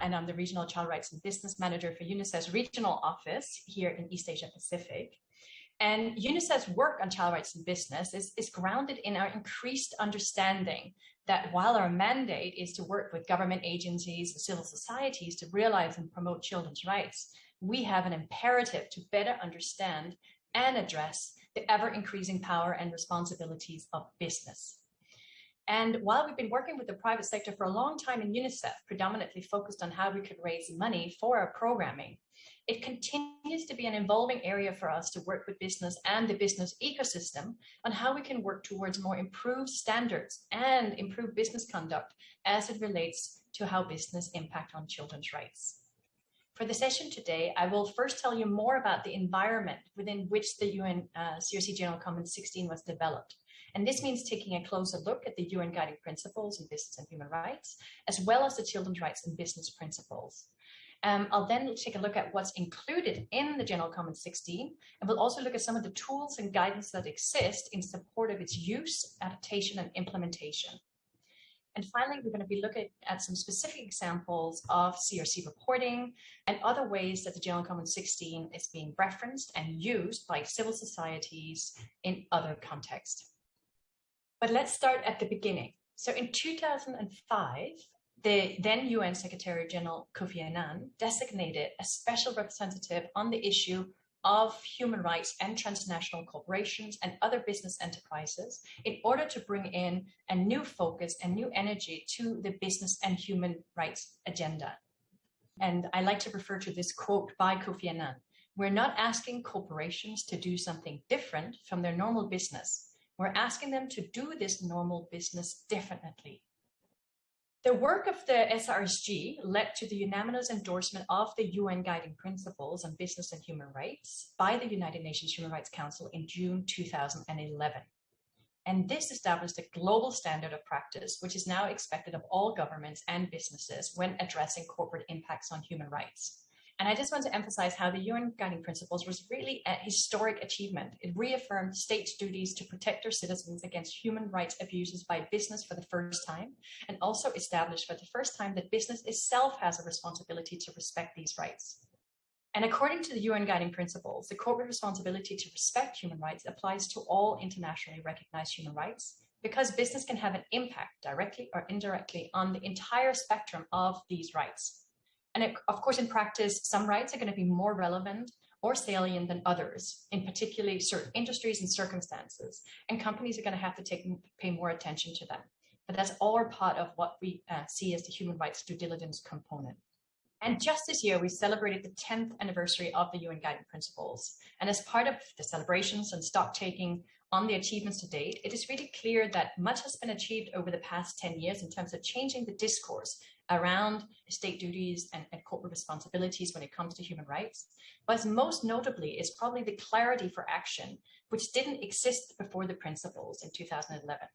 And I'm the Regional Child Rights and Business Manager for UNICEF's regional office here in East Asia Pacific. And UNICEF's work on child rights and business is grounded in our increased understanding that while our mandate is to work with government agencies and civil societies to realize and promote children's rights, we have an imperative to better understand and address the ever-increasing power and responsibilities of business. And while we've been working with the private sector for a long time in UNICEF, predominantly focused on how we could raise money for our programming, it continues to be an evolving area for us to work with business and the business ecosystem on how we can work towards more improved standards and improved business conduct as it relates to how business impact on children's rights. For the session today, I will first tell you more about the environment within which the UN CRC General Comment 16 was developed. And this means taking a closer look at the UN Guiding Principles in Business and Human Rights, as well as the Children's Rights and Business Principles. I'll then take a look at what's included in the General Comment 16, and we'll also look at some of the tools and guidance that exist in support of its use, adaptation, and implementation. And finally, we're going to be looking at some specific examples of CRC reporting and other ways that the General Comment 16 is being referenced and used by civil societies in other contexts. But let's start at the beginning. So in 2005, the then UN Secretary General Kofi Annan designated a special representative on the issue of human rights and transnational corporations and other business enterprises in order to bring in a new focus and new energy to the business and human rights agenda. And I like to refer to this quote by Kofi Annan: "We're not asking corporations to do something different from their normal business. We're asking them to do this normal business differently." The work of the SRSG led to the unanimous endorsement of the UN Guiding Principles on Business and Human Rights by the United Nations Human Rights Council in June 2011. And this established a global standard of practice, which is now expected of all governments and businesses when addressing corporate impacts on human rights. And I just want to emphasize how the UN Guiding Principles was really a historic achievement. It reaffirmed states' duties to protect their citizens against human rights abuses by business for the first time, and also established for the first time that business itself has a responsibility to respect these rights. And according to the UN Guiding Principles, the corporate responsibility to respect human rights applies to all internationally recognized human rights, because business can have an impact directly or indirectly on the entire spectrum of these rights. And of course, in practice, some rights are going to be more relevant or salient than others, in particularly certain industries and circumstances, and companies are going to have to pay more attention to them. But that's all part of what we see as the human rights due diligence component. And just this year, we celebrated the 10th anniversary of the UN Guiding Principles. And as part of the celebrations and stock taking on the achievements to date, it is really clear that much has been achieved over the past 10 years in terms of changing the discourse around state duties and corporate responsibilities when it comes to human rights. But most notably is probably the clarity for action, which didn't exist before the principles in 2011.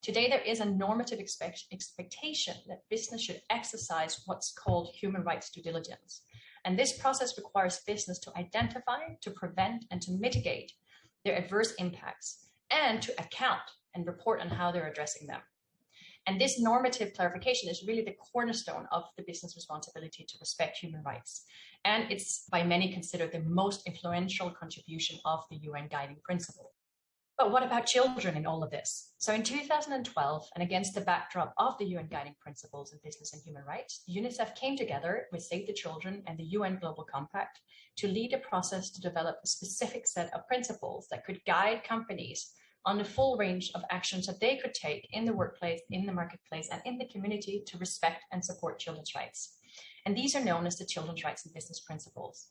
Today, there is a normative expectation that business should exercise what's called human rights due diligence. And this process requires business to identify, to prevent, and to mitigate their adverse impacts, and to account and report on how they're addressing them. And this normative clarification is really the cornerstone of the business responsibility to respect human rights. And it's by many considered the most influential contribution of the UN Guiding Principle. But what about children in all of this? So in 2012, and against the backdrop of the UN Guiding Principles in Business and Human Rights, UNICEF came together with Save the Children and the UN Global Compact to lead a process to develop a specific set of principles that could guide companies on the full range of actions that they could take in the workplace, in the marketplace, and in the community to respect and support children's rights. And these are known as the Children's Rights and Business Principles.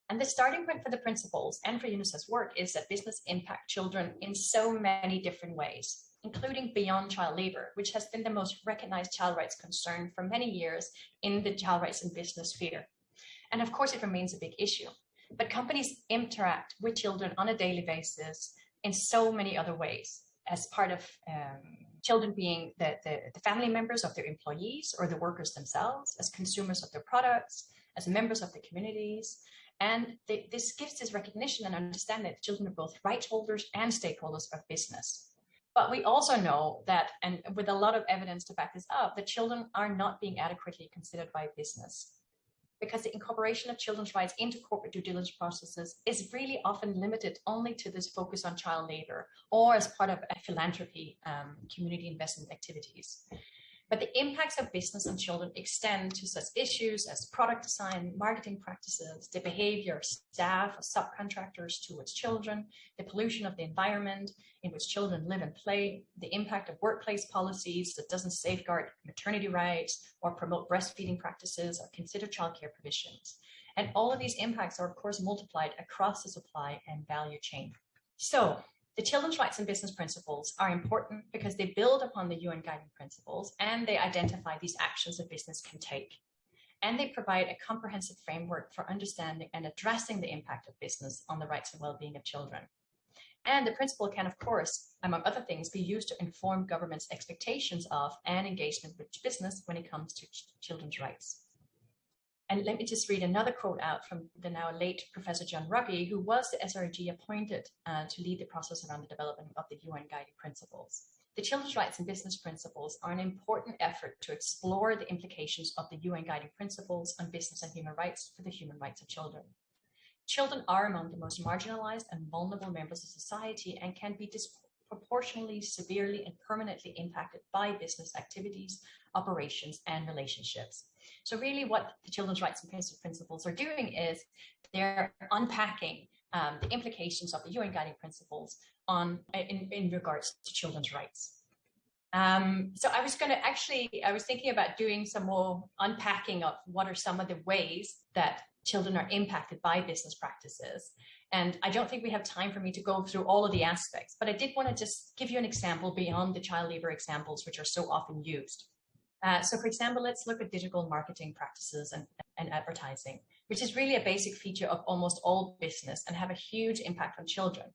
And the starting point for the principles and for UNICEF's work is that business impact children in so many different ways, including beyond child labor, which has been the most recognized child rights concern for many years in the child rights and business sphere. And of course, it remains a big issue. But companies interact with children on a daily basis in so many other ways, as part of children being the family members of their employees or the workers themselves, as consumers of their products, as members of the communities. And this gives this recognition and understanding that children are both rights holders and stakeholders of business. But we also know that, and with a lot of evidence to back this up, that children are not being adequately considered by business, because the incorporation of children's rights into corporate due diligence processes is really often limited only to this focus on child labor or as part of a philanthropy, community investment activities. But the impacts of business on children extend to such issues as product design, marketing practices, the behavior of staff or subcontractors towards children, the pollution of the environment in which children live and play, the impact of workplace policies that doesn't safeguard maternity rights or promote breastfeeding practices or consider childcare provisions. And all of these impacts are, of course, multiplied across the supply and value chain. So, the children's rights and business principles are important because they build upon the UN guiding principles and they identify these actions that business can take. And they provide a comprehensive framework for understanding and addressing the impact of business on the rights and well-being of children. And the principle can, of course, among other things, be used to inform government's expectations of and engagement with business when it comes to children's rights. And let me just read another quote out from the now late Professor John Ruggie, who was the SRG appointed to lead the process around the development of the UN guiding principles. The children's rights and business principles are an important effort to explore the implications of the UN guiding principles on business and human rights for the human rights of children. Children are among the most marginalized and vulnerable members of society and can be disproportionately, severely, and permanently impacted by business activities, operations, and relationships. So really what the children's rights and business principles are doing is they're unpacking the implications of the UN guiding principles in regards to children's rights. So I was thinking about doing some more unpacking of what are some of the ways that children are impacted by business practices. And I don't think we have time for me to go through all of the aspects, but I did want to just give you an example beyond the child labor examples, which are so often used. So for example, let's look at digital marketing practices and advertising, which is really a basic feature of almost all business and have a huge impact on children.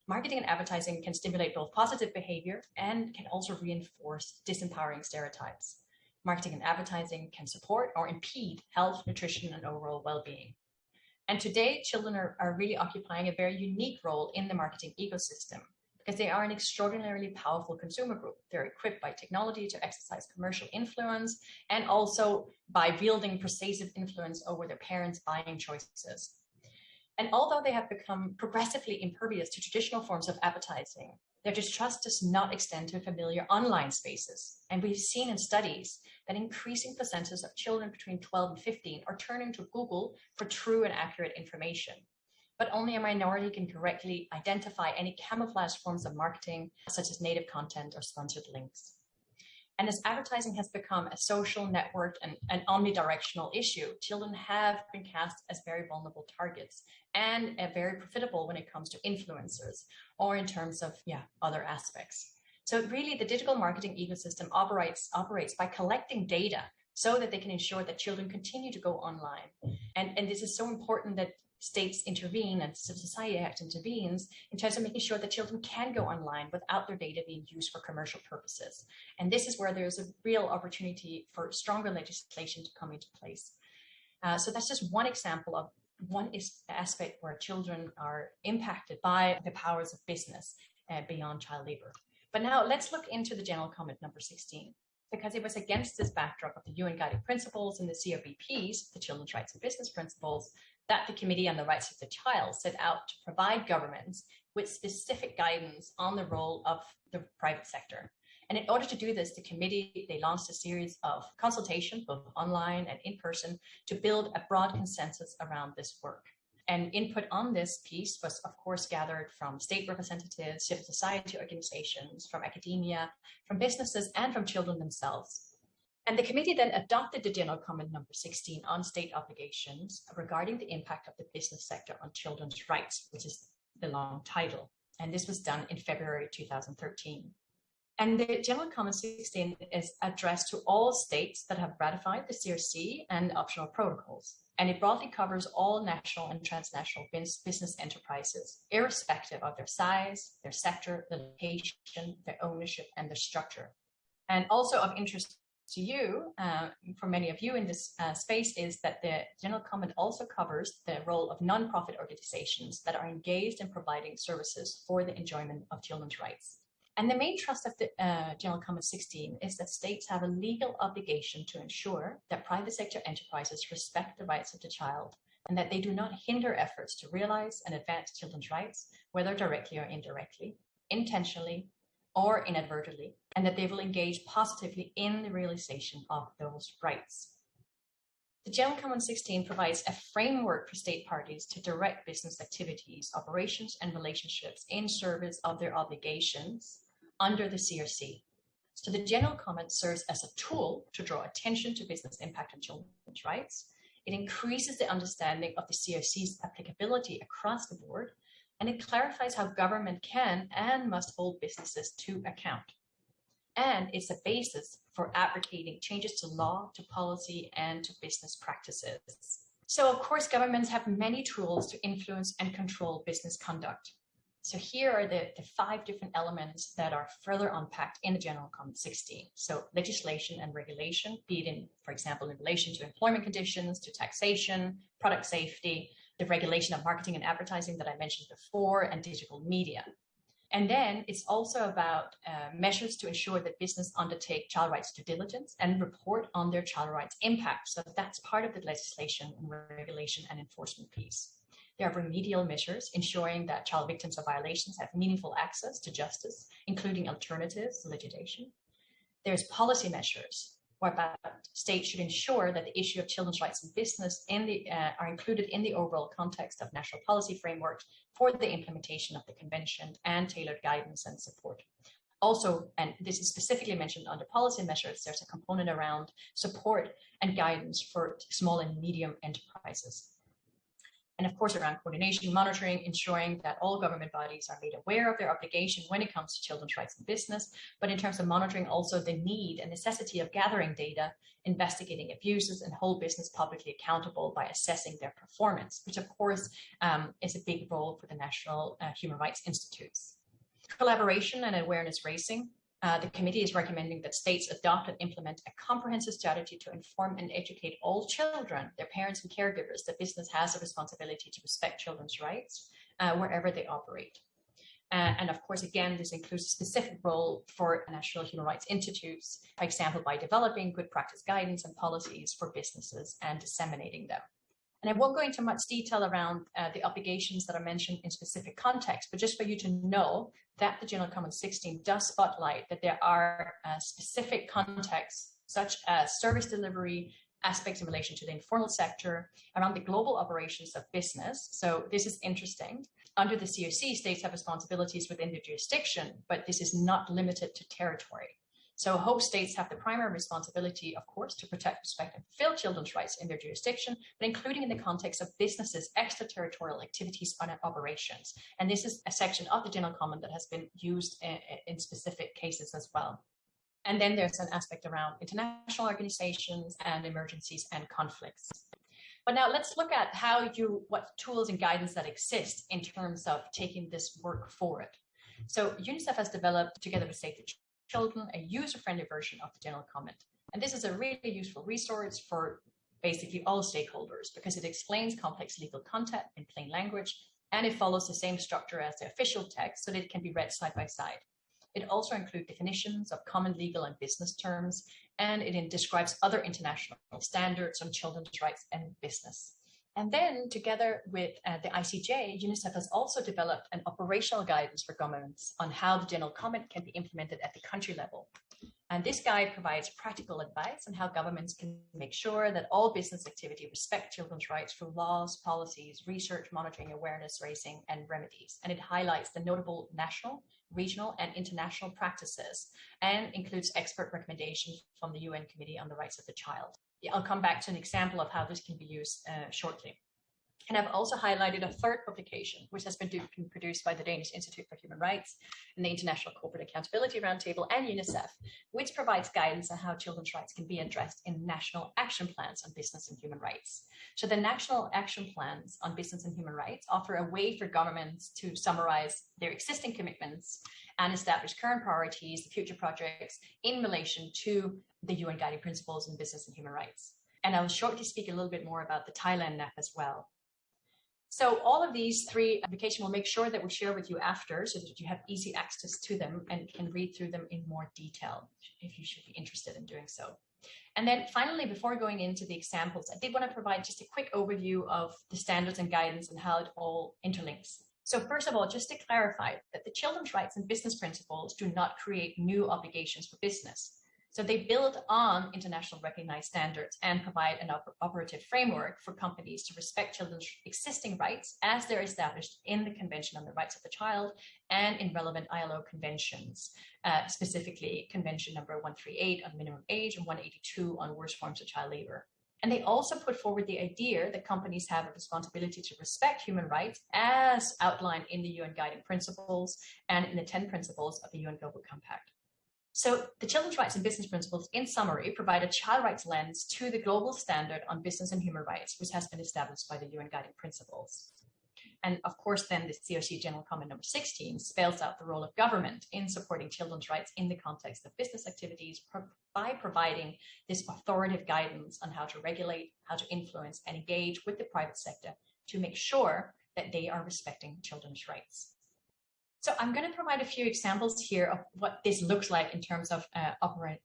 Marketing and advertising can stimulate both positive behavior and can also reinforce disempowering stereotypes. Marketing and advertising can support or impede health, nutrition, and overall well-being. And today, children are really occupying a very unique role in the marketing ecosystem, because they are an extraordinarily powerful consumer group. They're equipped by technology to exercise commercial influence and also by wielding persuasive influence over their parents' buying choices. And although they have become progressively impervious to traditional forms of advertising, their distrust does not extend to familiar online spaces. And we've seen in studies that increasing percentages of children between 12 and 15 are turning to Google for true and accurate information. But only a minority can correctly identify any camouflaged forms of marketing, such as native content or sponsored links. And as advertising has become a social network and an omnidirectional issue, children have been cast as very vulnerable targets and very profitable when it comes to influencers or in terms of other aspects. So really the digital marketing ecosystem operates by collecting data so that they can ensure that children continue to go online. And this is so important that states intervene and civil society act intervenes in terms of making sure that children can go online without their data being used for commercial purposes. And this is where there's a real opportunity for stronger legislation to come into place. So that's just one example of one aspect where children are impacted by the powers of business beyond child labor. But now let's look into the general comment number 16, because it was against this backdrop of the UN guiding principles and the CRBPs, the Children's Rights and Business Principles, that the Committee on the Rights of the Child set out to provide governments with specific guidance on the role of the private sector. And in order to do this, the committee, they launched a series of consultations, both online and in person, to build a broad consensus around this work. And input on this piece was, of course, gathered from state representatives, civil society organizations, from academia, from businesses, and from children themselves. And the committee then adopted the general comment number 16 on state obligations regarding the impact of the business sector on children's rights, which is the long title. And this was done in February 2013. And the General Comment 16 is addressed to all states that have ratified the CRC and optional protocols. And it broadly covers all national and transnational business enterprises, irrespective of their size, their sector, their location, their ownership, and their structure. And also of interest to you, for many of you in this space, is that the General Comment also covers the role of non-profit organizations that are engaged in providing services for the enjoyment of children's rights. And the main thrust of the General Comment 16 is that states have a legal obligation to ensure that private sector enterprises respect the rights of the child and that they do not hinder efforts to realize and advance children's rights, whether directly or indirectly, intentionally or inadvertently, and that they will engage positively in the realization of those rights. The General Comment 16 provides a framework for state parties to direct business activities, operations, and relationships in service of their obligations under the CRC. So the General Comment serves as a tool to draw attention to business impact on children's rights. It increases the understanding of the CRC's applicability across the board, and it clarifies how government can and must hold businesses to account. And it's a basis for advocating changes to law, to policy, and to business practices. So, of course, governments have many tools to influence and control business conduct. So here are the 5 different elements that are further unpacked in the General Comment 16. So legislation and regulation, be it in, for example, in relation to employment conditions, to taxation, product safety, the regulation of marketing and advertising that I mentioned before, and digital media. And then it's also about measures to ensure that business undertake child rights due diligence and report on their child rights impact. So that's part of the legislation and regulation and enforcement piece. There are remedial measures ensuring that child victims of violations have meaningful access to justice, including alternatives to litigation. There's policy measures whereby states should ensure that the issue of children's rights in business are included in the overall context of national policy frameworks for the implementation of the convention and tailored guidance and support. Also, and this is specifically mentioned under policy measures, there's a component around support and guidance for small and medium enterprises. And of course, around coordination, monitoring, ensuring that all government bodies are made aware of their obligation when it comes to children's rights in business. But in terms of monitoring, also the need and necessity of gathering data, investigating abuses, and hold business publicly accountable by assessing their performance, which of course is a big role for the national human rights institutes. Collaboration and awareness raising. The committee is recommending that states adopt and implement a comprehensive strategy to inform and educate all children, their parents and caregivers, that business has a responsibility to respect children's rights wherever they operate. And of course, again, this includes a specific role for national human rights institutes, for example, by developing good practice guidance and policies for businesses and disseminating them. And I won't go into much detail around the obligations that are mentioned in specific contexts, but just for you to know that the General Comment 16 does spotlight that there are specific contexts, such as service delivery, aspects in relation to the informal sector, around the global operations of business. So this is interesting. Under the CRC, states have responsibilities within their jurisdiction, but this is not limited to territory. So host states have the primary responsibility, of course, to protect, respect, and fulfill children's rights in their jurisdiction, but including in the context of businesses' extraterritorial activities on operations. And this is a section of the General Comment that has been used in specific cases as well. And then there's an aspect around international organizations and emergencies and conflicts. But now let's look at what tools and guidance that exist in terms of taking this work forward. So UNICEF has developed, together with Save the Children, a user-friendly version of the General Comment. And this is a really useful resource for basically all stakeholders because it explains complex legal content in plain language, and it follows the same structure as the official text so that it can be read side by side. It also includes definitions of common legal and business terms, and it describes other international standards on children's rights and business. And then, together with the ICJ, UNICEF has also developed an operational guidance for governments on how the General Comment can be implemented at the country level. And this guide provides practical advice on how governments can make sure that all business activity respect children's rights through laws, policies, research, monitoring, awareness raising, and remedies. And it highlights the notable national, regional, and international practices, and includes expert recommendations from the UN Committee on the Rights of the Child. I'll come back to an example of how this can be used shortly. And I've also highlighted a third publication, which has been produced by the Danish Institute for Human Rights and the International Corporate Accountability Roundtable and UNICEF, which provides guidance on how children's rights can be addressed in national action plans on business and human rights. So the national action plans on business and human rights offer a way for governments to summarize their existing commitments and establish current priorities, future projects in relation to the UN Guiding Principles in business and human rights. And I'll shortly speak a little bit more about the Thailand NAP as well. So all of these three applications we'll make sure that we share with you after so that you have easy access to them and can read through them in more detail if you should be interested in doing so. And then finally, before going into the examples, I did want to provide just a quick overview of the standards and guidance and how it all interlinks. So first of all, just to clarify that the children's rights and business principles do not create new obligations for business. So they build on international recognized standards and provide an operative framework for companies to respect children's existing rights as they're established in the Convention on the Rights of the Child and in relevant ILO conventions, specifically Convention number 138 on minimum age and 182 on worst forms of child labor. And they also put forward the idea that companies have a responsibility to respect human rights as outlined in the UN Guiding Principles and in the 10 principles of the UN Global Compact. So the children's rights and business principles, in summary, provide a child rights lens to the global standard on business and human rights, which has been established by the UN Guiding Principles. And of course, then the CRC General Comment number 16 spells out the role of government in supporting children's rights in the context of business activities by providing this authoritative guidance on how to regulate, how to influence, and engage with the private sector to make sure that they are respecting children's rights. So I'm going to provide a few examples here of what this looks like in terms of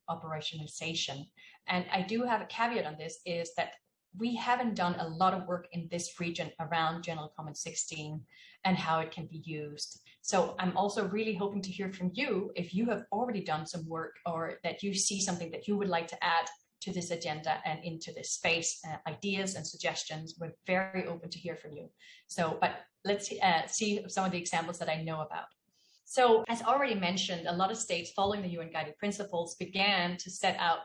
operationalization. And I do have a caveat on this, is that we haven't done a lot of work in this region around General Comment 16 and how it can be used. So I'm also really hoping to hear from you if you have already done some work or that you see something that you would like to add to this agenda and into this space, ideas and suggestions. We're very open to hear from you. So, but let's see some of the examples that I know about. So as already mentioned, a lot of states following the UN Guiding Principles began to set out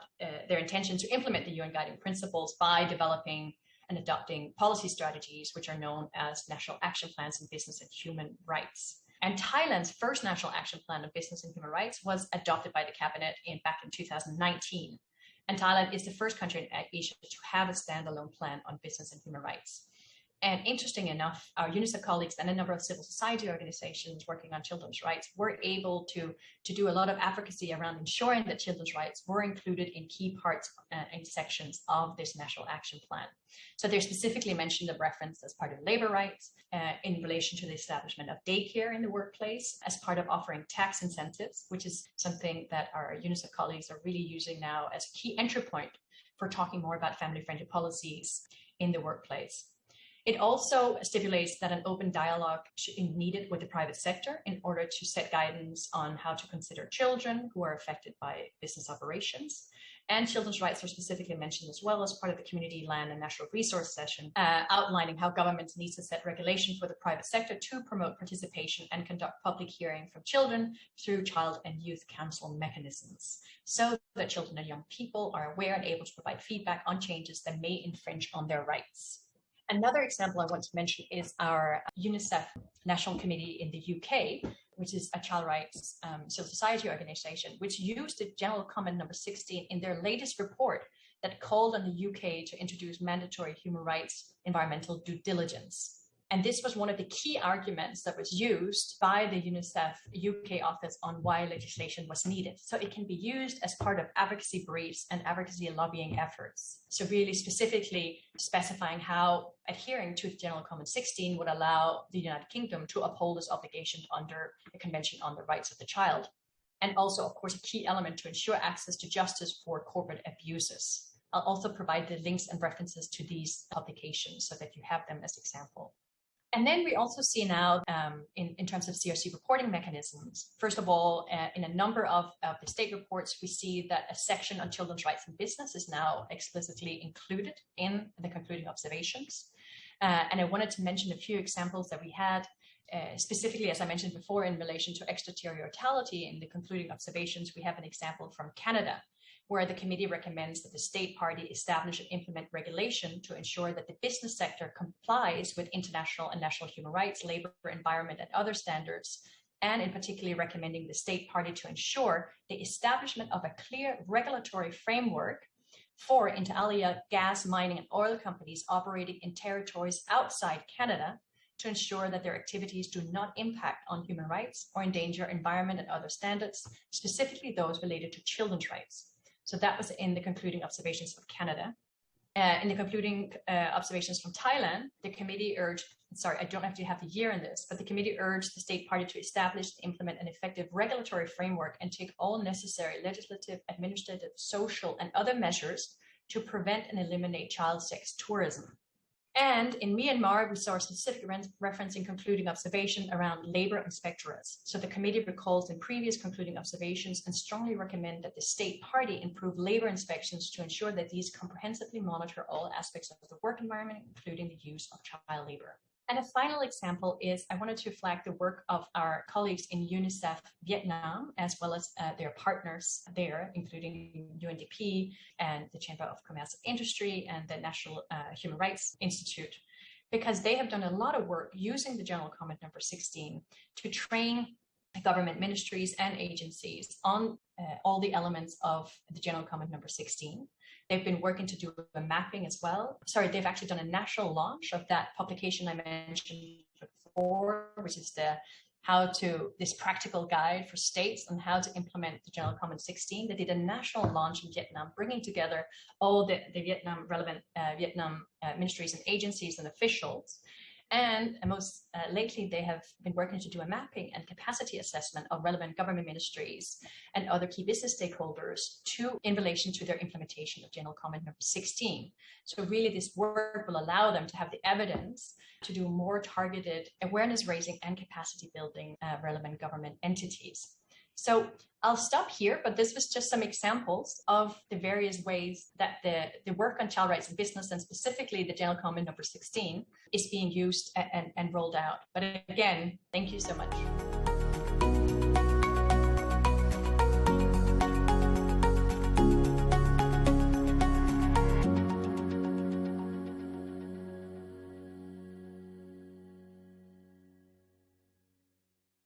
their intention to implement the UN Guiding Principles by developing and adopting policy strategies, which are known as National Action Plans in Business and Human Rights. And Thailand's first National Action Plan on Business and Human Rights was adopted by the cabinet back in 2019. And Thailand is the first country in Asia to have a standalone plan on business and human rights. And interesting enough, our UNICEF colleagues and a number of civil society organizations working on children's rights were able to do a lot of advocacy around ensuring that children's rights were included in key parts and sections of this National Action Plan. So they're specifically mentioned a reference as part of labor rights in relation to the establishment of daycare in the workplace, as part of offering tax incentives, which is something that our UNICEF colleagues are really using now as a key entry point for talking more about family-friendly policies in the workplace. It also stipulates that an open dialogue is needed with the private sector in order to set guidance on how to consider children who are affected by business operations. And children's rights are specifically mentioned as well as part of the Community Land and Natural Resource session, outlining how governments need to set regulation for the private sector to promote participation and conduct public hearing from children through child and youth council mechanisms, so that children and young people are aware and able to provide feedback on changes that may infringe on their rights. Another example I want to mention is our UNICEF National Committee in the UK, which is a child rights civil society organization, which used the General Comment number 16 in their latest report that called on the UK to introduce mandatory human rights environmental due diligence. And this was one of the key arguments that was used by the UNICEF UK office on why legislation was needed. So it can be used as part of advocacy briefs and advocacy lobbying efforts. So really specifically specifying how adhering to the General Comment 16 would allow the United Kingdom to uphold its obligation under the Convention on the Rights of the Child. And also, of course, a key element to ensure access to justice for corporate abuses. I'll also provide the links and references to these publications so that you have them as example. And then we also see now in terms of CRC reporting mechanisms, first of all, in a number of the state reports, we see that a section on children's rights in business is now explicitly included in the concluding observations. And I wanted to mention a few examples that we had, specifically, as I mentioned before, in relation to extraterritoriality in the concluding observations. We have an example from Canada, where the committee recommends that the state party establish and implement regulation to ensure that the business sector complies with international and national human rights, labor, environment, and other standards, and in particular recommending the state party to ensure the establishment of a clear regulatory framework for inter alia gas, mining, and oil companies operating in territories outside Canada to ensure that their activities do not impact on human rights or endanger environment and other standards, specifically those related to children's rights. So that was in the concluding observations of Canada. In the concluding observations from Thailand, the committee urged, sorry, I don't have to have the year in this, but the committee urged the state party to establish, implement an effective regulatory framework and take all necessary legislative, administrative, social, and other measures to prevent and eliminate child sex tourism. And in Myanmar, we saw a specific reference in concluding observation around labor inspectorates. So the committee recalls in previous concluding observations and strongly recommend that the state party improve labor inspections to ensure that these comprehensively monitor all aspects of the work environment, including the use of child labor. And a final example is I wanted to flag the work of our colleagues in UNICEF Vietnam, as well as their partners there, including UNDP and the Chamber of Commerce and Industry and the National Human Rights Institute, because they have done a lot of work using the General Comment number 16 to train government ministries and agencies on all the elements of the General Comment number 16. They've been working to do a mapping as well. Sorry, they've actually done a national launch of that publication I mentioned before, which is this practical guide for states on how to implement the General Comment 16. They did a national launch in Vietnam, bringing together all the Vietnam relevant Vietnam ministries and agencies and officials. And most lately, they have been working to do a mapping and capacity assessment of relevant government ministries and other key business stakeholders in relation to their implementation of General Comment number 16. So really, this work will allow them to have the evidence to do more targeted awareness raising and capacity building relevant government entities. So I'll stop here, but this was just some examples of the various ways that the work on child rights in business, and specifically the General Comment number 16, is being used and rolled out. But again, thank you so much.